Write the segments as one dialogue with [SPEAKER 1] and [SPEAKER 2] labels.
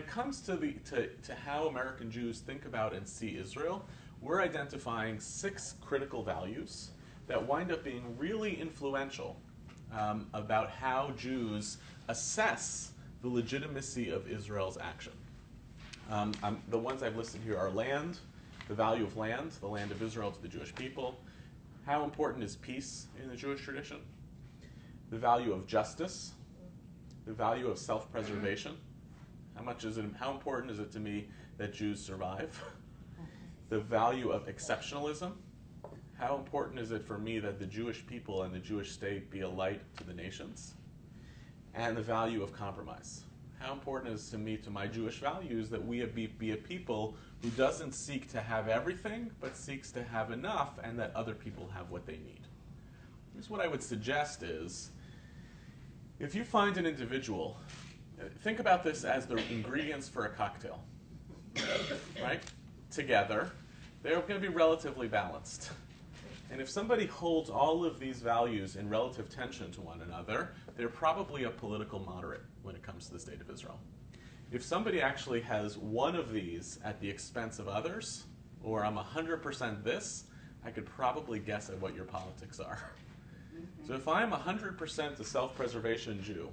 [SPEAKER 1] it comes to how American Jews think about and see Israel, we're identifying 6 critical values that wind up being really influential about how Jews assess the legitimacy of Israel's action. The ones I've listed here are land, the value of land, the land of Israel to the Jewish people. How important is peace in the Jewish tradition? The value of justice, the value of self-preservation. How important is it to me that Jews survive? The value of exceptionalism. How important is it for me that the Jewish people and the Jewish state be a light to the nations? And the value of compromise. How important is it to me, to my Jewish values, that we be a people who doesn't seek to have everything, but seeks to have enough, and that other people have what they need? Here's what I would suggest is, if you find an individual, think about this as the ingredients for a cocktail, right? Together, they're going to be relatively balanced. And if somebody holds all of these values in relative tension to one another, they're probably a political moderate when it comes to the state of Israel. If somebody actually has one of these at the expense of others, or I'm 100% this, I could probably guess at what your politics are. So if I'm 100% a self-preservation Jew,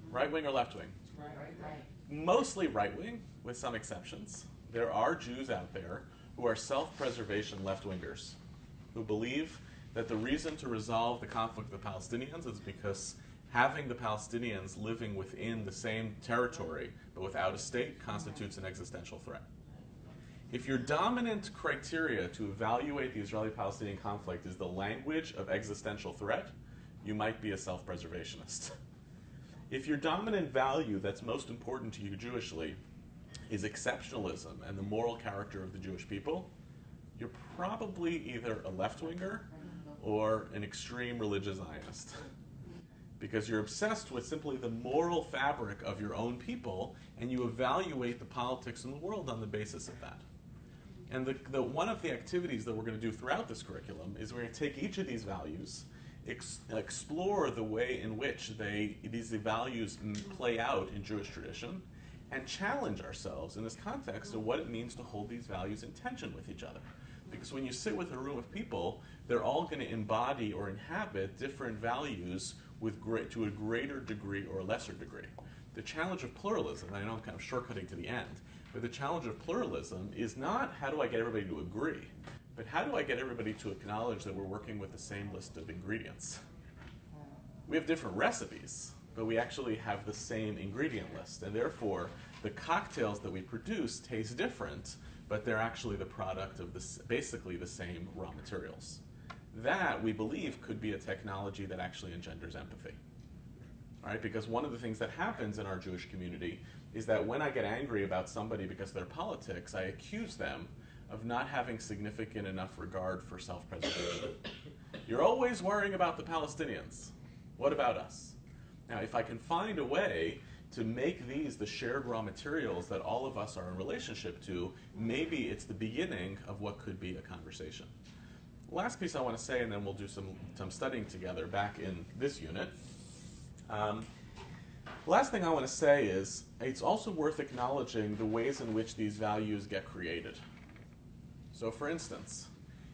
[SPEAKER 1] right-wing or left-wing? Right. Mostly right-wing, with some exceptions. There are Jews out there who are self-preservation left-wingers, who believe that the reason to resolve the conflict with the Palestinians is because having the Palestinians living within the same territory but without a state constitutes an existential threat. If your dominant criteria to evaluate the Israeli-Palestinian conflict is the language of existential threat, you might be a self-preservationist. If your dominant value that's most important to you Jewishly is exceptionalism and the moral character of the Jewish people, you're probably either a left-winger or an extreme religious Zionist. Because you're obsessed with simply the moral fabric of your own people, and you evaluate the politics in the world on the basis of that. And one of the activities that we're going to do throughout this curriculum is we're going to take each of these values, explore the way in which these values play out in Jewish tradition, and challenge ourselves in this context of what it means to hold these values in tension with each other. Because when you sit with a room of people, they're all going to embody or inhabit different values to a greater degree or a lesser degree. The challenge of pluralism, I know I'm kind of shortcutting to the end, but the challenge of pluralism is not how do I get everybody to agree, but how do I get everybody to acknowledge that we're working with the same list of ingredients? We have different recipes, but we actually have the same ingredient list, and therefore the cocktails that we produce taste different, but they're actually the product of basically the same raw materials. That, we believe, could be a technology that actually engenders empathy. All right? Because one of the things that happens in our Jewish community is that when I get angry about somebody because of their politics, I accuse them of not having significant enough regard for self-preservation. You're always worrying about the Palestinians. What about us? Now, if I can find a way to make these the shared raw materials that all of us are in relationship to, maybe it's the beginning of what could be a conversation. Last piece I want to say, and then we'll do some studying together back in this unit. Last thing I want to say is it's also worth acknowledging the ways in which these values get created. So for instance,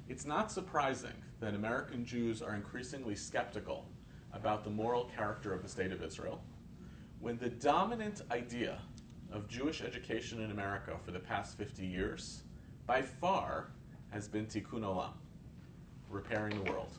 [SPEAKER 1] it's not surprising that American Jews are increasingly skeptical about the moral character of the State of Israel when the dominant idea of Jewish education in America for the past 50 years, by far, has been tikkun olam, repairing the world.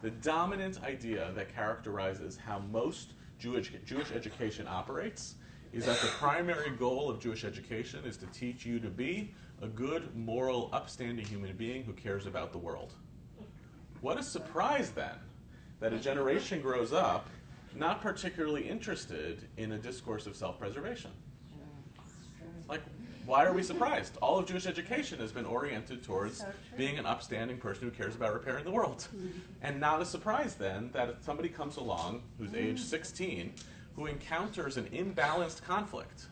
[SPEAKER 1] The dominant idea that characterizes how most Jewish education operates is that the primary goal of Jewish education is to teach you to be a good, moral, upstanding human being who cares about the world. What a surprise, then, that a generation grows up not particularly interested in a discourse of self-preservation. Like, why are we surprised? All of Jewish education has been oriented towards being an upstanding person who cares about repairing the world. And not a surprise, then, that if somebody comes along who's age 16, who encounters an imbalanced conflict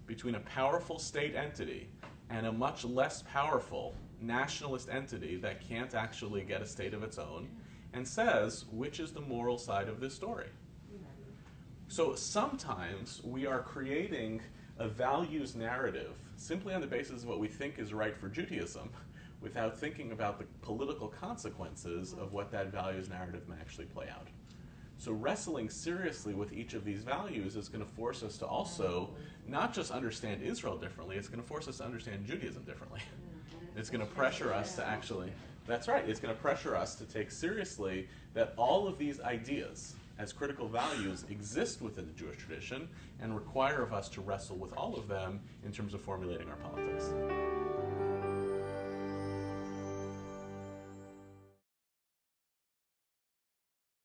[SPEAKER 1] between a powerful state entity and a much less powerful nationalist entity that can't actually get a state of its own, and says, which is the moral side of this story? So sometimes we are creating a values narrative simply on the basis of what we think is right for Judaism, without thinking about the political consequences of what that values narrative may actually play out. So wrestling seriously with each of these values is going to force us to also not just understand Israel differently, it's going to force us to understand Judaism differently. It's going to pressure us to actually, that's right, it's going to pressure us to take seriously that all of these ideas as critical values exist within the Jewish tradition and require of us to wrestle with all of them in terms of formulating our politics.